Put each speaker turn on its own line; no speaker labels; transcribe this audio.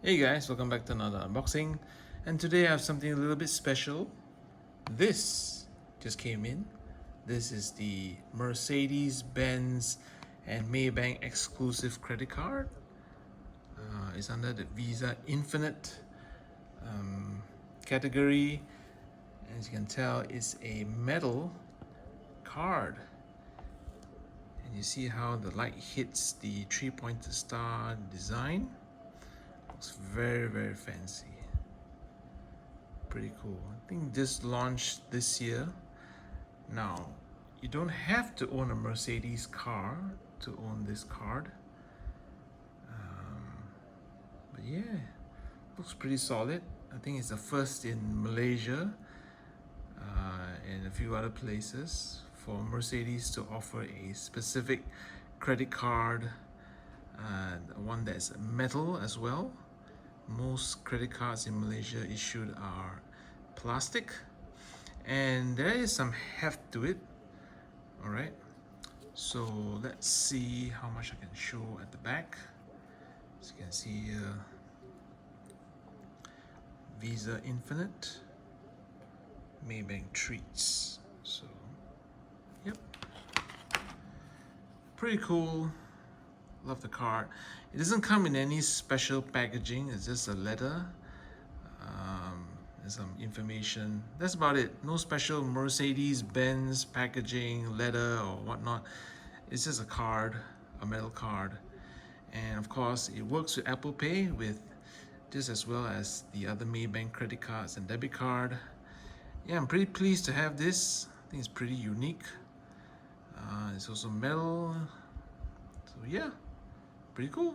Hey guys, welcome back to another unboxing, and today I have something a little bit special. This just came in. This is the Mercedes-Benz and Maybank exclusive credit card. It's under the Visa Infinite category. As you can tell, it's a metal card. And you see how the light hits the three-pointed star design. Looks very fancy. Pretty cool. I think this launched this year. Now, you don't have to own a Mercedes car to own this card. But yeah, looks pretty solid. I think it's the first in Malaysia and a few other places for Mercedes to offer a specific credit card, one that's metal as well. Most credit cards in Malaysia issued are plastic, and there is some heft to it. All right, so let's see how much I can show at the back. As you can see here, Visa Infinite, Maybank treats. So yep, pretty cool. Love the card. It doesn't come in any special packaging. It's just a letter and some information. That's about it. No special Mercedes-Benz packaging, letter or whatnot. It's just a card, a metal card. And of course, it works with Apple Pay, with just as well as the other Maybank credit cards and debit card. Yeah, I'm pretty pleased to have this. I think it's pretty unique. It's also metal. So yeah, pretty cool.